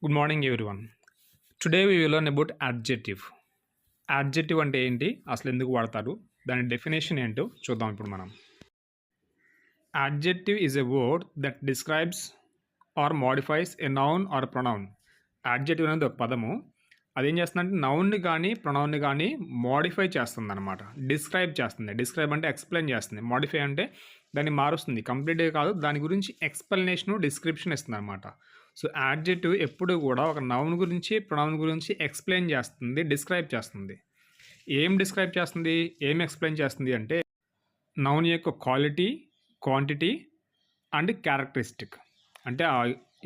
Good morning, everyone. Today we will learn about adjective. Adjective అంటే ఏంటి, అసలు ఎందుకు వాడతారు, దాని డెఫినేషన్ ఏంటో చూద్దాం ఇప్పుడు మనం. Adjective is a word that describes or modifies a noun or pronoun. Adjective అనేది ఒక పదము, అదేం చేస్తుందంటే నౌన్ని కానీ ప్రొనౌన్ని కానీ మోడిఫై చేస్తుంది అనమాట. డిస్క్రైబ్ చేస్తుంది. డిస్క్రైబ్ అంటే ఎక్స్ప్లెయిన్ చేస్తుంది. మోడిఫై అంటే దాన్ని మారుస్తుంది. కంప్లీట్గా కాదు, దాని గురించి ఎక్స్ప్లెనేషను డిస్క్రిప్షన్ ఇస్తుంది అనమాట. సో యాడ్జెక్టివ్ ఎప్పుడు కూడా ఒక నౌన్ గురించి ప్రొనౌన్ గురించి ఎక్స్ప్లెయిన్ చేస్తుంది, డిస్క్రైబ్ చేస్తుంది. ఏం డిస్క్రైబ్ చేస్తుంది, ఏం ఎక్స్ప్లెయిన్ చేస్తుంది అంటే నౌన్ యొక్క క్వాలిటీ, క్వాంటిటీ అండ్ క్యారెక్టరిస్టిక్. అంటే ఆ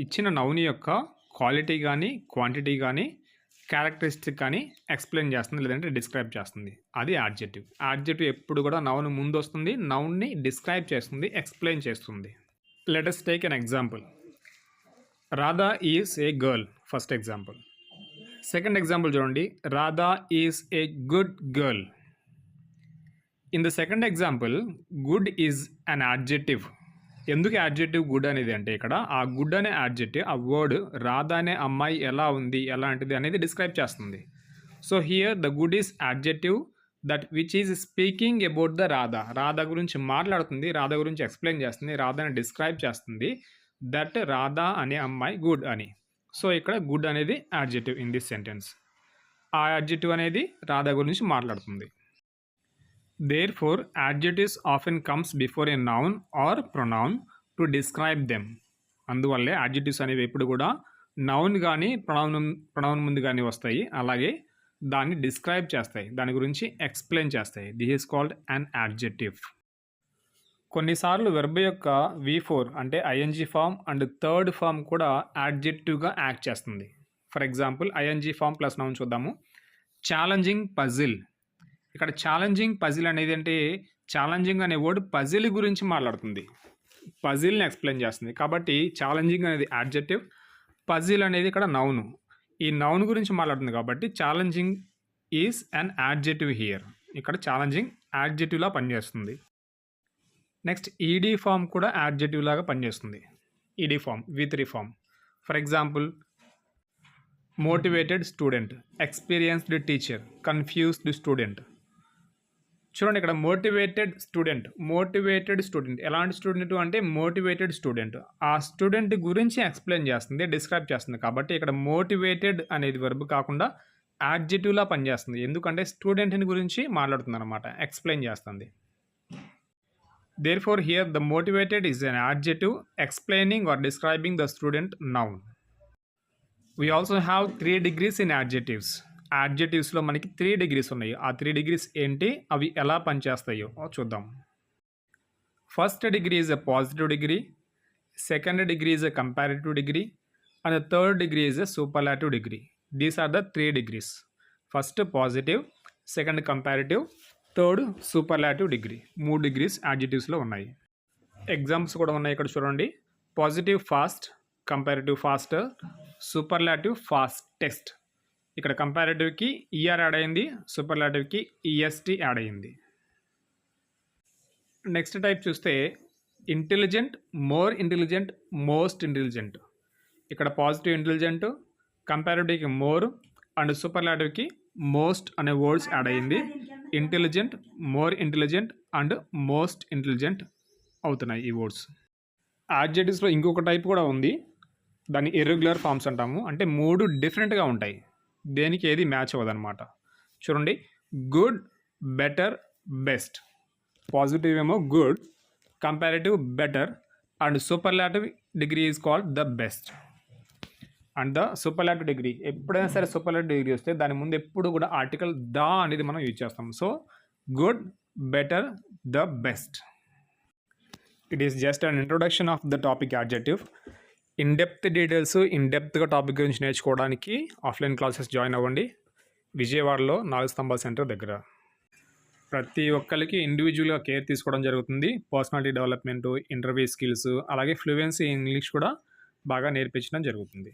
ఇచ్చిన నౌన్ యొక్క క్వాలిటీ కానీ, క్వాంటిటీ కానీ, క్యారెక్టరిస్టిక్ కానీ ఎక్స్ప్లెయిన్ చేస్తుంది, లేదంటే డిస్క్రైబ్ చేస్తుంది. అది యాడ్జెక్టివ్. యాడ్జెక్టివ్ ఎప్పుడు కూడా నౌన్ ముందు వస్తుంది, నౌన్ని డిస్క్రైబ్ చేస్తుంది, ఎక్స్ప్లెయిన్ చేస్తుంది. Let us take an example. Radha is a girl, first example. Second example చూడండి, Radha is a good girl. In the second example good is an adjective. ఎందుకు యాడ్జెక్టివ్ గుడ్ అనేది అంటే ఇక్కడ ఆ గుడ్ అనే యాడ్జెక్టివ్, ఆ వర్డ్ రాధా అనే అమ్మాయి ఎలా ఉంది, ఎలాంటిది అనేది డిస్క్రైబ్ చేస్తుంది. So here the good is adjective that which is speaking about the Radha. Radha గురించి మాట్లాడుతుంది, రాధా గురించి ఎక్స్ప్లెయిన్ చేస్తుంది, రాధాని డిస్క్రైబ్ చేస్తుంది. దట్ రాధా అనే అమ్మాయి గుడ్ అని. సో ఇక్కడ గుడ్ అనేది యాడ్జెక్టివ్ ఇన్ దిస్ సెంటెన్స్. ఆ యాడ్జెక్టివ్ అనేది రాధా గురించి మాట్లాడుతుంది. Therefore, adjectives often comes before a noun or pronoun to describe them. అందువల్లే యాడ్జెక్టివ్స్ అనేవి ఎప్పుడు కూడా నౌన్ కానీ ప్రొనౌన్ ముందు కానీ వస్తాయి, అలాగే దాన్ని డిస్క్రైబ్ చేస్తాయి, దాని గురించి ఎక్స్ప్లెయిన్ చేస్తాయి. This is called an adjective. కొన్నిసార్లు వెర్బ్ యొక్క V4 అంటే ING form and third form కూడా యాడ్జెక్టివ్గా యాక్ట్ చేస్తుంది. For example ING form plus noun చూద్దాము. Challenging puzzle. ఇక్కడ ఛాలెంజింగ్ పజిల్ అనేది అంటే ఛాలెంజింగ్ అనే వర్డ్ పజిల్ గురించి మాట్లాడుతుంది, పజిల్ని ఎక్స్ప్లెయిన్ చేస్తుంది. కాబట్టి ఛాలెంజింగ్ అనేది యాడ్జెక్టివ్, పజిల్ అనేది ఇక్కడ నౌను. ఈ నౌన్ గురించి మాట్లాడుతుంది కాబట్టి challenging is an adjective here. ఇక్కడ ఛాలెంజింగ్ యాడ్జెక్టివ్లా పనిచేస్తుంది. నెక్స్ట్ ఈడీ ఫామ్ కూడా యాడ్జెక్టివ్ లాగా పనిచేస్తుంది. ED form, V3 form. For example motivated student, experienced teacher, confused student. చూడండి ఇక్కడ మోటివేటెడ్ స్టూడెంట్ ఎలాంటి స్టూడెంట్ అంటే మోటివేటెడ్ స్టూడెంట్. ఆ స్టూడెంట్ గురించి ఎక్స్ప్లెయిన్ చేస్తుంది, డిస్క్రైబ్ చేస్తుంది. కాబట్టి ఇక్కడ మోటివేటెడ్ అనేది వర్బ్ కాకుండా యాడ్జెక్టివ్లా పనిచేస్తుంది. ఎందుకంటే స్టూడెంట్ని గురించి మాట్లాడుతుంది అనమాట, ఎక్స్ప్లెయిన్ చేస్తుంది. Therefore here the motivated is an adjective explaining or describing the student noun. We also have 3 degrees in adjectives. Adjectivesలో మనకి 3 degrees ఉన్నాయి. ఆ 3 degrees ఏంటి, అవి ఎలా పనిచేస్తాయో చూద్దాం. First degree is a positive degree, second degree is a comparative degree and third degree is a superlative degree. These are the 3 degrees. First positive, second comparative, third superlative degree. 3 degrees యాడ్జెక్టివ్స్లో ఉన్నాయి. Examples కూడా ఉన్నాయి ఇక్కడ చూడండి. Positive fast, comparative faster, superlative fastest. ఇక్కడ కంపారిటివ్కి ER add అయింది, సూపర్లాటివ్కి ఈఎస్టీ యాడ్ అయింది. నెక్స్ట్ టైప్ చూస్తే intelligent, more intelligent, most intelligent. ఇక్కడ positive intelligent, కంపారిటివ్కి more and సూపర్లాటివ్కి most అనే వర్డ్స్ యాడ్ అయింది. Intelligent, more intelligent and most intelligent అవుతున్నాయి ఈ వర్డ్స్. యాడ్జెక్టివ్స్లో ఇంకొక టైప్ కూడా ఉంది, దాన్ని ఇర్రెగ్యులర్ ఫామ్స్ అంటాము. అంటే 3 డిఫరెంట్గా ఉంటాయి, దేనికి ఏది మ్యాచ్ అవ్వదన్నమాట. చూడండి, గుడ్, బెటర్, బెస్ట్. పాజిటివ్ ఏమో good, comparative better and superlative degree is called the best. And the superlative degree, ఎప్పుడైనా సరే సూపర్లాటివ్ డిగ్రీ వస్తే దాని ముందు ఎప్పుడు కూడా ఆర్టికల్ ద అనేది మనం యూజ్ చేస్తాం. So good, better, the best. It is just an introduction of the topic adjective. In depth details, in డెప్త్గా టాపిక్ గురించి నేర్చుకోవడానికి ఆఫ్లైన్ క్లాసెస్ జాయిన్ అవ్వండి, విజయవాడలో 4 స్తంభాల సెంటర్ దగ్గర. ప్రతి ఒక్కరికి ఇండివిజువల్గా కేర్ తీసుకోవడం జరుగుతుంది. పర్సనాలిటీ డెవలప్మెంటు, ఇంటర్వ్యూ స్కిల్స్, అలాగే ఫ్లూయెన్సీ ఇంగ్లీష్ కూడా బాగా నేర్పించడం జరుగుతుంది.